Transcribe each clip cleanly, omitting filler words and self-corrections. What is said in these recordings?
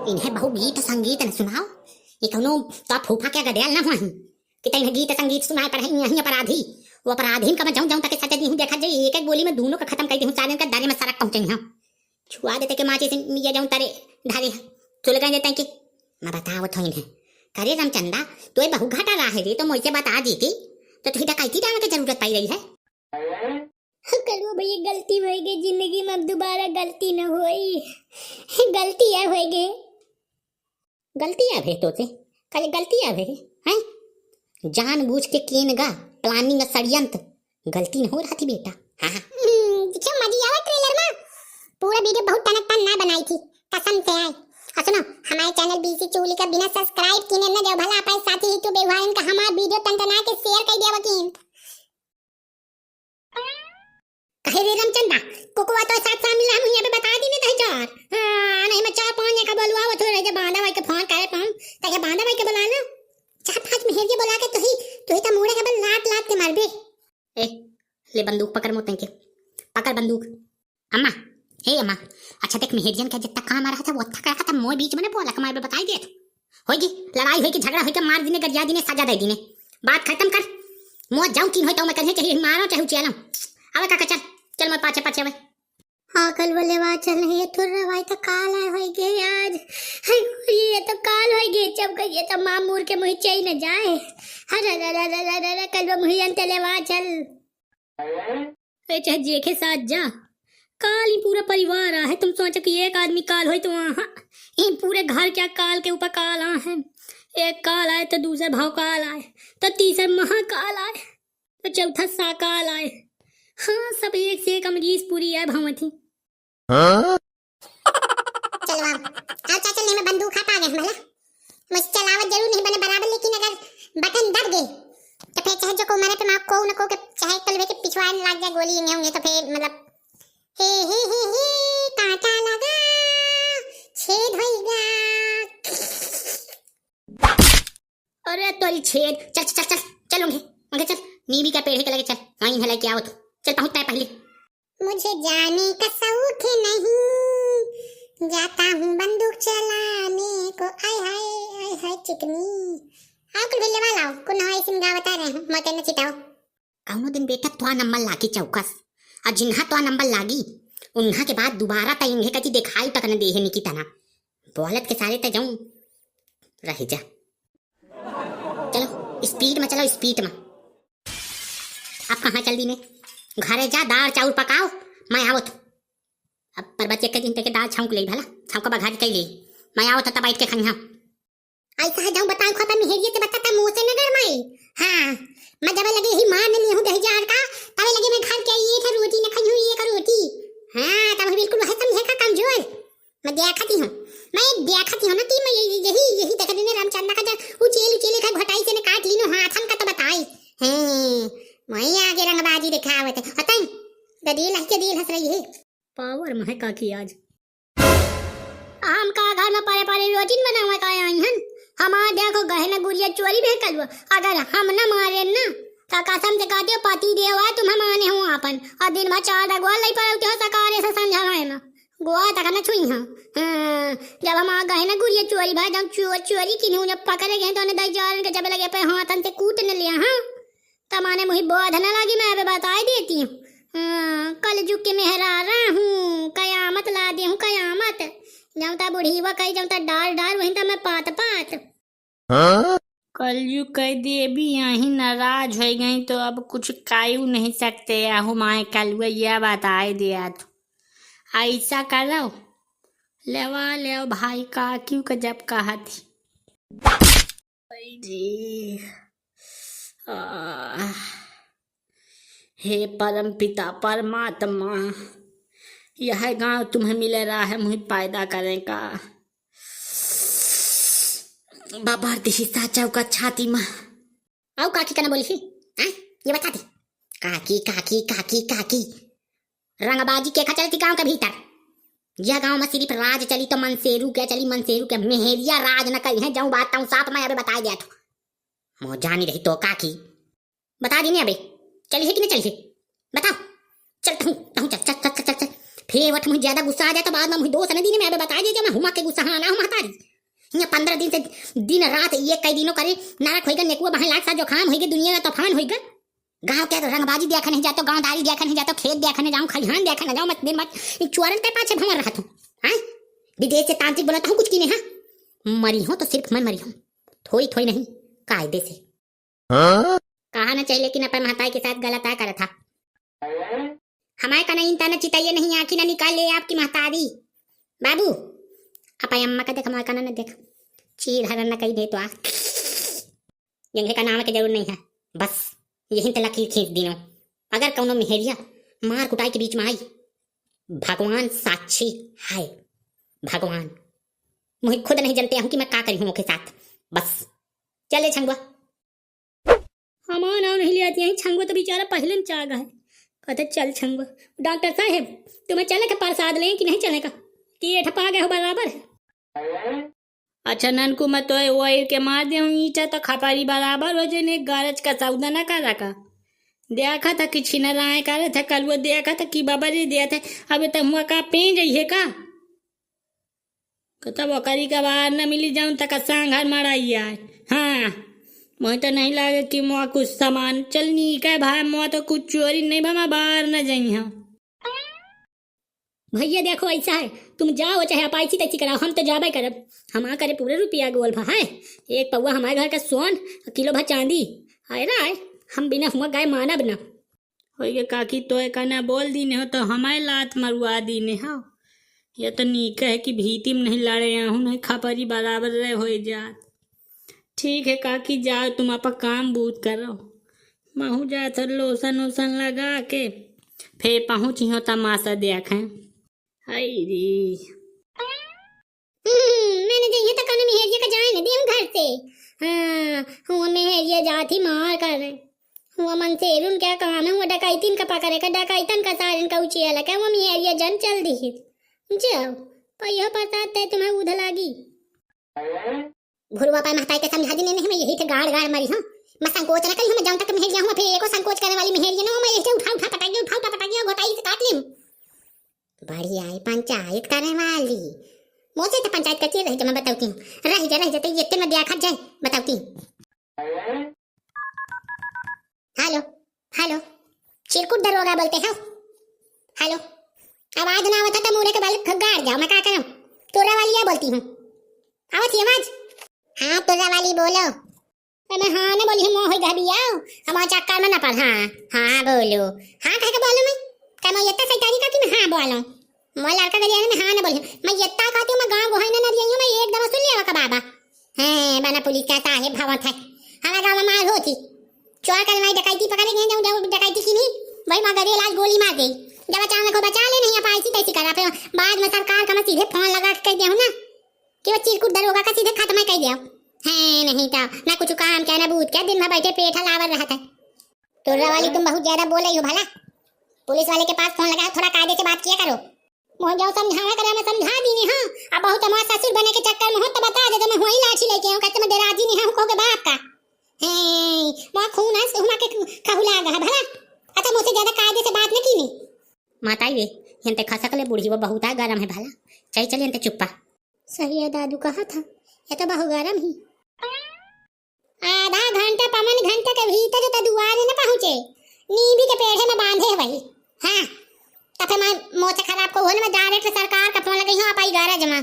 इन्हें बहु गीत संगीत न सुनाओ। ये कौनो तो फूफा क्या गडेल ना हुआ कि इन्हें गीत संगीत सुनाए पर यही अपराधी वो अपराधी का मैं जाऊं जाऊं तक सजा दी हूं। देखा जाए एक एक गोली में दोनों का खत्म कर दी हूं। सारे का दाने में सरक पहुंचे हैं। छुआ देते के माची से मिया जाऊं तारे ढारे चुल गए देते कि मैं बताओ तो इन्हें करे रामचंदा तो ये बहु घाटा रहा है रे तो मुझसे बता दी थी तो तुझे डकैती डालने की जरूरत पाई रही है। करो भैया गलती हो गई जिंदगी में अब दोबारा गलती न होई। गलती है हो गई गलती है भे तो से कल गलती है भे हैं जानबूझ के केनगा प्लानिंग षड्यंत्र गलती न हो रहा थी बेटा। हाँ क्या मजा आया ट्रेलर में। पूरा वीडियो बहुत टनक टन ना बनाई थी कसम से आए। और सुनो हमारे चैनल बीसी चूली का बिना सब्सक्राइब किने न जो भला पाए साथी यूट्यूब बेवाइन का हमारा वीडियो टनटना के शेयर कर दिया वकील। कहे रे रामचंदा कोकोवा तो साथ शामिल हम यहां पे बता दी ने दे चार। हां नहीं मैं चार पांच का बोलवा वो थोड़ा जे बांधा भाई के फोन करे पम ताके बांधा भाई के बुला ना चार पांच में हेरिए बुला के तो ही तो मुड़े के बल लात लात के मार बे। ए ले बंदूक पकड़ मोते के पकड़ बंदूक। अम्मा हे अम्मा अच्छा देख मेहरियन का जितना काम आ रहा था वो थका था मोय बीच में बोला कमार पे बताई दे होगी लड़ाई होगी झगड़ा होगी मार दिने गरिया दिने सजा दे दिने बात खत्म कर। मो जाऊं किन होई तो मैं कहे चाहिए मारो चाहे चलम आवे काका चल चल मैं पाछे पाछे आवे। हाँ कल बोले वहाँ चल ये तो रवाई तो काल आए होई गे आज। ये तो काल होई गे जब गई ये तो मामूर के मुही चाहिए न जाए। अरे कल वो मुही अंतले वहाँ चल चाहे जे के साथ जा काल ही पूरा परिवार आ है। तुम सोचो कि एक आदमी काल हो तो वहाँ ये पूरे घर क्या काल के ऊपर काल आ है। एक काल आए तो दूसरा भाव काल आए तो तीसरा महाकाल आए तो चौथा साकाल आए। हाँ सब एक से एक अमरीश पूरी है भवती। चलो आओ चाचा ने मैं बंदूक हटा गए मला मुझे चलावत जरूर नहीं बने बराबर लेकिन अगर बटन दब गए तो फिर चाहे जो को मारे पे मार को न को के चाहे कलवे के पिछवाड़े लग जाए गोली नहीं होंगे तो फिर मतलब हे कांटा लगा छेद होएगा। अरे तोरी छेद चल चल चल चलोगे मगर चल नीवी का पेड़ है के लगे चल वहीं है लेके आओ तो चल पहुंचता है पहले। मुझे जाने का शौक नहीं जाता हूँ बंदूक चलाने को आय हाय चिकनी आओ कुल भेले वाला आओ कुन हाय सिम गा बता रहे हैं मते न चिताओ कौनो दिन बेटा तो नंबर लागी चौकस और जिन्हा तो नंबर लागी उन्हा के बाद दोबारा त इन्हें कची दिखाई तक न देहे निकी तना बोलत के सारे त जाऊं रह जा। चलो स्पीड में चलो स्पीड में। अब कहाँ चल दी ने घरे जा दाल चाउर पकाओ मैं आवत अब पर बच्चे के दिन के दाल छौंक ले भला छौंका बघाट के ले मैं आवत तब बैठ के खनिया ऐसा है जाऊं बताओ खाता मेहरिए से बताता मुंह से नगर मैं। हां मैं जब लगे ही मार नहीं हूं 1000 का तब लगे मैं घर के ये था रोटी न खाई हूं ये का रोटी। हां तब बिल्कुल है समझे का कमजोर मैं देखती हूं ना कि मैं यही देख देने रामचंद्र का उचेल का घटाई से ने काट ली नो हाथन का तो बताई हैं मैं आगे रंगबाजी दिखावे थे हतन गदील हंस रही है पावर में का की आज आम का घर में पारे पारे रोटी बनावा का आई हन हमार देखो गहना गुड़िया चोरी भी कलवा अगर हम न मारे ना तो कसम से कहते हो पति देवा तुम माने हो अपन और दिन भर चार गोल लाई पड़ते हो सकारे से समझाए ना गोवा तक न छुई हां जब हम गहना गुड़िया चोरी भाई जब चोरी की नहीं पकड़े गए तो ने दई जान के जब लगे पे हाथन से कूट न लिया हां तमाने मुही बोध न लगी मैं अबे बता देती हूँ। कल जुग के मेहरारा हूँ कयामत ला दी हूँ कयामत जाऊँ ता बुढ़ी व कही जाऊँ ता डाल डाल वहीं ता मैं पात पात। कलयुग कह देवी यही नाराज हो गई तो अब कुछ कायू नहीं सकते हमारे कलुआ यह बताए दिया तो ऐसा करो लेवा ले भाई का क्यों का जब कहा थी जी हे परम पिता परमात्मा यह गांव तुम्हें मिल रहा है मुझे पैदा करें का बाबा दिशा चौका छाती में आओ काकी का ना बोली थी ये बता दी काकी काकी काकी काकी रंगबाजी के खा चलती गांव के भीतर यह गांव में सिर्फ राज चली तो मनसेरू क्या चली मनसेरू के मेहरिया राज न कही है जाऊं बात साथ में अबे बता दिया तो मो जानी रही तो काकी बता दी नहीं अबे चली है कि नहीं चली है बताओ चल चल चल चल चल फिर वट मुझे ज्यादा गुस्सा आ जाए तो बाद में मुझे दोस्त ने दिन में अबे बता दीजिए मैं हुमा के गुस्सा हाँ ना हूँ महतारी यहाँ 15 दिन से दिन रात ये कई दिनों करे नारक होइगा नेकुआ बहन लाख सा जो खाम होइगे दुनिया का तूफान होइगा गाँव क्या तो रंगबाजी देखा नहीं जाता गाँवदारी देखा नहीं जाता खेत देखा नहीं जाऊँ खलिहान देखा नहीं जाऊँ मत दिन मत चुअरन पे पाछे भंवर रहा हूँ हाँ विदेश से तांत्रिक बोला हूँ कुछ की नहीं हाँ मरी हूँ तो सिर्फ मैं मरी हूँ थोड़ी थोड़ी नहीं कायदे से कहा ना चाहिए लेकिन अपन महताई के साथ गलत आ करा था हमारे का नहीं इंता चिताइए नहीं आखिर ना निकाल ले आपकी महतारी बाबू अपा अम्मा का देख हमारे का ना देख चीर हरन ना कही दे तो आ यंगे का नाम के जरूर नहीं है बस यही तो लकीर खींच दिनों अगर कौनो मेहरिया मार कुटाई के बीच में आई भगवान साक्षी है भगवान मुझे खुद नहीं जानते हूँ कि मैं क्या करी हूँ के साथ बस चले छंगुआ हमारा नाम नहीं ले आती है छंगुआ तो बेचारा पहले में चाह गए कहते चल छंगुआ डॉक्टर साहब तुम्हें चले का प्रसाद लें कि नहीं चलेगा कि ये ठपा गए हो बराबर है अच्छा ननकू मैं तो वही के मार दे ईटा तो खपारी बराबर हो जाए गारज का सौदा ना कर रखा देखा था कि छिना राय करे था कल वो देखा था कि बाबा जी दिया था अब तो हुआ का पे जाइए का तब ओकरी का बाहर न मिली जाऊं तक सांघर मराई आए हाँ मुझे तो नहीं लगे कि मुआ कुछ सामान चल नी का भाई मुआ तो कुछ चोरी नहीं भाई बाहर न जाई हाँ भैया देखो ऐसा है तुम जाओ चाहे आप ऐसी तैसी कराओ हम तो जाबे करब हम आ करे पूरे रुपया गोल भा है एक पौवा हमारे घर का सोन किलो भर चांदी है ना हम बिना हुआ गाय माना बना हो काकी तो कहना बोल दी हो तो हमारे लात मरवा दी ने हाँ यह तो नीक है कि भीती में नहीं लड़े हूँ नहीं खपरी बराबर रहे हो जात ठीक है काकी जाओ तुम आप काम बूत करो महू जात लोसन वोसन लगा के फिर पहुँची हो तमाशा देखें मैंने देखिए तो कौन मेहरिया का जाए ना दियो घर से हाँ हुआ मेहरिया जाती मार कर रहे हुआ मन से रुन क्या काम है हुआ डकाइतिन का पकड़े का डकाइतन का सारन का ऊंची अलग है वो मेहरिया जन चल दी जाओ पहिया पता है तुम्हें उधर लागी भुरवा पाए महताई के समझा दी नहीं मैं यही के गाड़ गाड़ मरी हूं मैं संकोच ना करी मैं जाऊं तक मेहरिया हूं फिर एको संकोच करने वाली मेहरिया ना मैं ऐसे उठा पटाई घोटाई से काट ली बढ़िया है पंचायत करने वाली मुझे तो पंचायत करती रही मैं बताती हूँ रह जाते ये में देखा जाए बताती हेलो हेलो चिरकुट दरोगा बोलते हो हेलो आवाज ना आवता तो मुड़े के बाल गाड़ जाओ मैं क्या करूं तोरा वाली या बोलती हूँ आवत आवाज हाँ तोरा वाली बोलो मैं हाँ ना बोली हूँ मोह गई आओ हमारा चक्कर में ना पड़ हाँ बोलो हाँ कह के बोलो मैं क्या मैं इतना सही तरीका कि मैं हाँ बोलूं मैं लड़का गलिया में हाँ ना बोली मैं इतना कहती हूँ मैं गाँव गोहाई ना रही हूँ मैं एकदम सुन लिया का बाबा हैं बना पुलिस का साहेब भवन था हमारा गाँव में मार होती चोर कर मैं डकैती पकड़े गए जाऊँ डकैती की नहीं वही मगर लाल गोली मार गई जब अचानक को बचा ले नहीं आप ऐसी तैसी करा फिर बाद में सरकार का मैं सीधे फोन लगा के कह दिया हूँ ना कि वो चिरकुट दरोगा का सीधे खत्म कर दिया है नहीं था ना कुछ काम क्या ना बूत क्या दिन में बैठे पेट हलावर रहा था तोरा वाली तुम बहुत ज्यादा बोल रही हो भला पुलिस वाले के पास फोन लगा थोड़ा कायदे से बात किया करो मोह जाओ समझाना करे मैं समझा दी नहीं हाँ अब बहुत हमारा ससुर बने के चक्कर में हो तो बता दे तो मैं वही लाठी लेके आऊं कहते मैं देराजी नहीं हूं कहोगे बाप का है मोह खून है हुमा के कहूला गया भला अच्छा मुझसे ज्यादा कायदे से बात न की नहीं माताई वे यंते खसकले बूढ़ी वो बहुत गरम है भला चल चल यंते चुप्पा सही है दादू कहा था ये तो बहु गरम ही आधा घंटा पवन घंटे के भीतर तो दुआरे न पहुंचे नीबी के पेड़ में बांधे वही हाँ तब मैं मोचे खराब को होने में डायरेक्ट सरकार का फोन लगी हूँ आप आई गारा जमा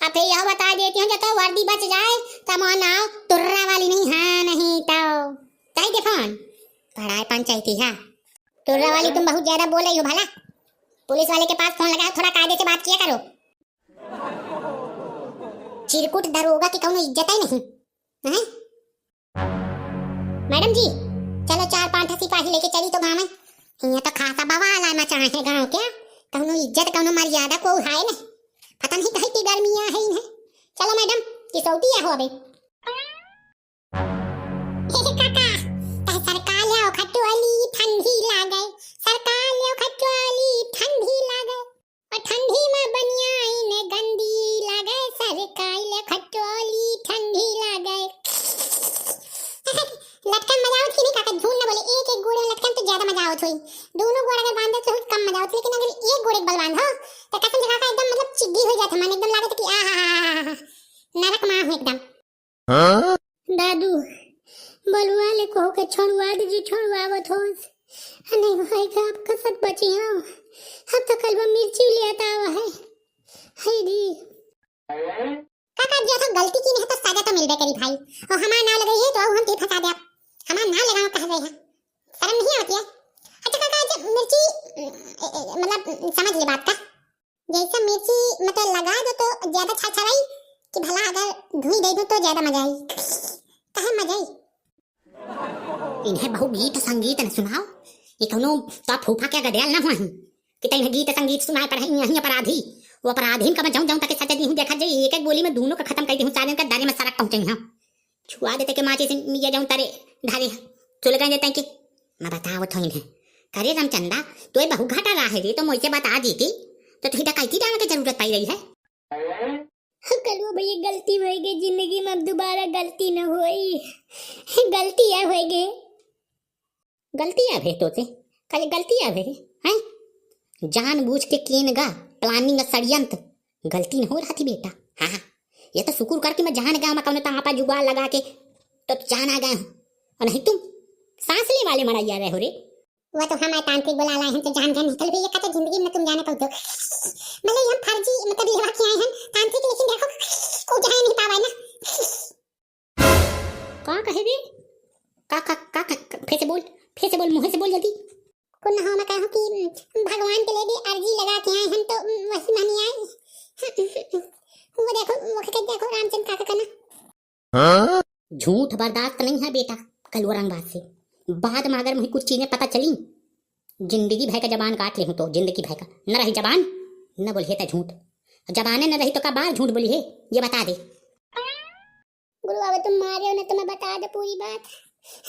अब फिर यह बता देती हूँ जब वर्दी बच जाए तब वो नाव तुर्रा वाली नहीं हाँ नहीं तो कही दे फोन पढ़ाई पंचायती है तुर्रा वाली तुम बहुत ज्यादा बोल रही हो भला पुलिस वाले के पास फोन लगा थोड़ा कायदे से बात किया करो चिरकुट दरोगा की कौनो इज्जत ही नहीं है मैडम जी चलो 4-5 सिपाही लेके चली तो गाँव में यहाँ तो खासा बवाल आना चाहे गाँव क्या कौनो इज्जत कौनो मर्यादा को है नहीं पता नहीं कहीं की गर्मियाँ है इन्हें चलो मैडम किसौती है हो अबे काका सरकार ले खटवाली ठंडी लागे सरकार ले खटवाली ठंडी लागे और ठंडी में बनियाई ने गंदी लागे सरकार ले खटवाली ठंडी लागे लटकन मजा आवत की नहीं काका झूठ न बोले एक गोड़े में लटकन तो ज्यादा मजा आवत हुई दोनों गोड़ अगर बांधे तो कम मजा आवत लेकिन अगर एक गोड़े बल बांधो एकदम लागत कि आहा नरक माँ हूँ एकदम। दादू बलुआ ले कहो के छोड़वा दीजिए, छोड़वावत होस नहीं भाई का आप कसत बची हो। अब तो कल वो मिर्ची ले आता हुआ है दी। काका जी तो गलती की नहीं तो सजा तो मिलबे करी भाई, और हमारा नाम लगाई है तो अब हम ते फंसा दे। हमारा नाम लगाओ कह रहे हैं, शर्म नहीं आती है? अच्छा काका जी मिर्ची मतलब समझ ले बात का, जैसा मिर्ची मतलब लगा दो तो ज्यादा छाछाई कि भला अगर धुई दे दो तो ज्यादा मजा आई, कहे मजा आई। इन्हें बहु गीत संगीत न सुनाओ, ये कौनो तो फूफा क्या गडेल ना हुआ कि तैने गीत संगीत सुनाए पर यहीं अपराधी वो अपराधीन का मैं जाऊं तक सजा दी हूं। देखा जाए एक एक बोली में दोनों का खत्म कर दी हूं, सारे का दाने में सारा पहुंचे हूं। छुआ देते के माची से मिया जाऊं तारे धारे चले गए देते कि मैं बताओ तो इन्हें करे रामचंदा तो ये बहु घाटा रहा है रे, तो मुझसे बता देती तो तुझे डकैती डालने की जरूरत पड़ रही है। कलवा भैया गलती हो गई जिंदगी में, अब दोबारा गलती न होई। गलती है हो गई, गलती है भे तो से कल गलती है भे हैं जानबूझ के केनगा प्लानिंग षड्यंत्र गलती न हो रहा थी बेटा। हाँ ये तो शुक्र कर कि मैं जान गया, मैं कौन तापा जुगाड़ लगा के तो जान आ गया हूँ, और नहीं तुम सांस ले वाले मरा जा रहे हो रे। वो तो हमारे तांत्रिक बुला लाए हैं तो जान गए निकल भैया का तो जिंदगी में तुम जाने पहुंचो मतलब हम फर्जी मतलब लेवा के आए हैं तांत्रिक, लेकिन देखो को जाए नहीं पावा ना। का कहे रे का फिर से बोल मुंह से बोल जल्दी। कुछ ना हो मैं कहूँ कि भगवान के लिए भी अर्जी लगा के आए हम तो वही मानी आए। वो देखो रामचंद्र काका का ना झूठ बर्दाश्त नहीं है बेटा। कल वो रंगबाज से बाद में अगर मुझे कुछ चीजें पता चली जिंदगी भर का जबान काट ले हूं, तो जिंदगी भर का न रही जबान न बोलिए तो झूठ, जबाने न रही तो का बार झूठ बोलिए ये बता दे। गुरु बाबा तुम मारे हो ना तो मैं बता दे पूरी बात,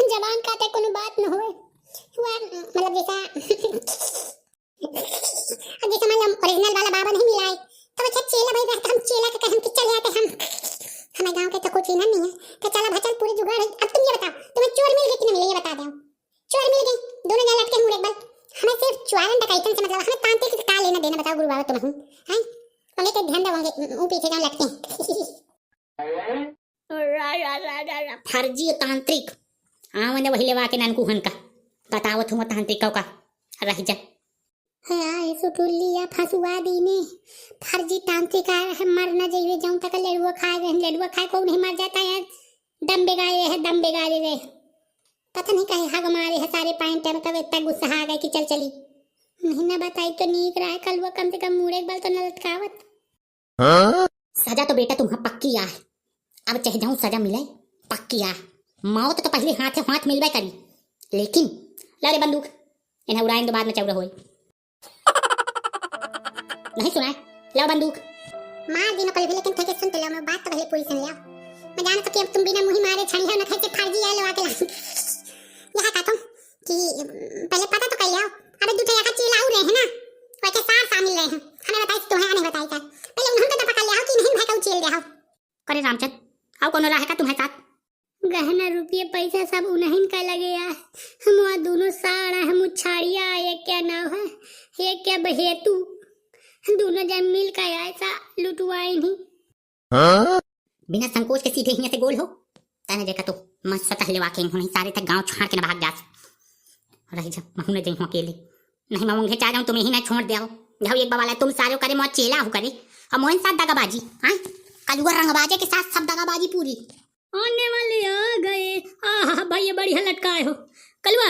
जबान काटे कोनो बात न होए। मतलब जैसा मतलब ओरिजिनल वाला बाबा नहीं मिला है तो अच्छा चेला भाई रहता, हम चेला के कहम कि चल जाते हम हमें गांव के तो कुछ ही नहीं है कि चला भचल पूरी जुगाड़ है। अब तुम ये बताओ तुम्हें चोर मिल गए कि नहीं मिले ये बता दो। चोर मिल गए दोनों जन लटके मुंह एक बार, हमें सिर्फ चोरन डकैतन से मतलब हमें तांत्रिक का लेना देना बताओ गुरु बाबा तुम हैं हमें तो ध्यान दोगे वो पीछे जाओ लटके फर्जी तांत्रिक आवन वही लेवा के नानकू हन का बताओ तुम तांत्रिक का रह जा है सुटुलिया फसुआ दीने फर्जी तांत्रिक है मर न जाइए जाऊं तक लड़ुआ खाए को नहीं मर जाता है। दम बेगारे रहे पता नहीं कहे हग मारे है सारे पॉइंट में तब इतना गुस्सा आ गया कि चल चली नहीं ना बताई तो नीक रहा है। कल वो कम से कम मुड़े एक बार तो न लटकावत। सजा तो बेटा तुम्हें पक्की आ, अब चाहे जाऊं सजा मिले पक्की आ, मौत तो पहले हाथ मिलवा करी, लेकिन लाले बंदूक इन्हें उड़ाएंगे बाद में चौरा होए नहीं सुना है लाओ बंदूक मार दिनो कल भी, लेकिन थे सुन तो लो मैं बात तो पहले पूरी सुन लिया। मैं जान तो कि अब तुम बिना मुही मारे छड़ी हो न थे फर्जी आए लगा के यहां का तुम कि पहले पता तो कर लिया। अबे दूसरे का चेला आउ रहे हैं ना और के साथ शामिल रहे हैं, हमें बताई तुम्हें नहीं बताई था पहले उन्होंने तो पकड़ लिया कि नहीं भाई का चेल दे आओ करे रामचंद्र आओ कौन रहा का तुम्हारे साथ गहना रुपये पैसा सब उन्हीं का लगे यार। हम वहाँ दोनों साड़ा हम उछाड़िया एक क्या नाव है एक क्या बहेतू दोनों जन मिल कर ऐसा लुटवाए नहीं। बिना संकोच के सीधे यहाँ से गोल हो तने देखा तो मैं सतह लेवा के नहीं सारे तक गांव छोड़ के न भाग जा रही जा महू न जई अकेले नहीं मैं मुंगे चाह जाऊं तुम्हें ही ना छोड़ दिया जाओ एक बाबा तुम सारे करे मौत चेला हो करे और मोहन साथ दगाबाजी हां कलुआ रंगबाजे के साथ सब दगाबाजी पूरी आने वाले आ गए। आहा भैया बढ़िया लटकाए हो। कलवा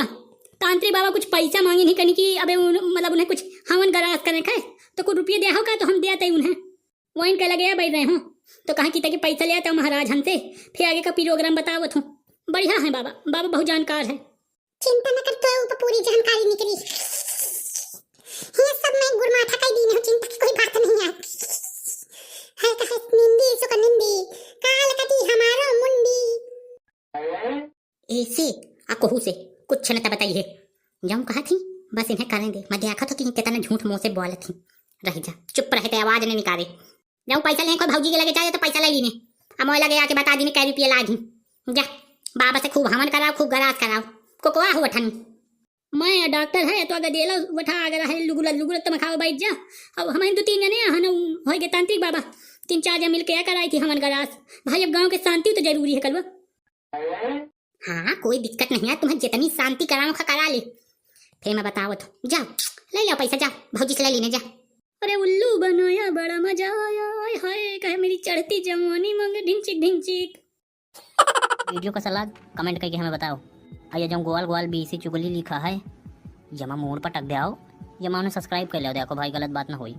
तांत्रिक बाबा कुछ पैसा मांगे नहीं करनी कि अबे मतलब उन्हें कुछ हवन गरास करने का तो कुछ रुपये दिया होगा तो हम दिया उन्हें वो इनका लगे बैठ रहे हो तो कहा कि ताकि पैसा लिया था महाराज हमसे फिर आगे का प्रोग्राम बताओ तो बढ़िया है। बाबा बहुत जानकार है। चिंता न कर तो ऊपर पूरी जानकारी निकली ये सब मैं गुरमाथा का दी नहीं, चिंता की कोई बात नहीं है कहे निंदी सुका निंदी काल कटी हमारो मुंडी ऐसे कहू से कुछ न बताइए जाऊं कहा थी बस इन्हें करेंगे। मैं देखा था कि कितना झूठ मुंह से बोले थी रह जा चुप रहे थे आवाज नहीं निकाले जाऊं पैसा लेने को भौजी के लगे जाए तो पैसा ले लीने अब मोह लगे आके बता दी कै रुपये ला दी जा बाबा से खूब हवन कराओ खूब गराज कराओ कोकोआ हो ठन मैं डॉक्टर है तो अगर देला उठा अगर है लुगुला तो मैं खाओ बैठ जा। अब हमारे 2-3 जने हन हो गए तांत्रिक बाबा 3-4 जन मिल के कर आई थी हमन गरास। भाई अब गांव के शांति तो जरूरी है कलवा। हाँ कोई दिक्कत नहीं है, तुम्हें जितनी शांति कराऊं करा ले। फिर मैं बताओ तो जाओ ले लो पैसा, जाओ भौजी से ले लेने जा। अरे उल्लू बनाया बड़ा मजा आया, आय हाय कहे मेरी चढ़ती जवानी मांगे ढिंचिक ढिंचिक। वीडियो का सलाह कमेंट करके हमें बताओ। और जब ग्वाल ग्वाल बीसी चुगली लिखा है, जमा मोड़ पर टक दे आओ, जमा उन्हें सब्सक्राइब कर लो, देखो भाई गलत बात ना होई।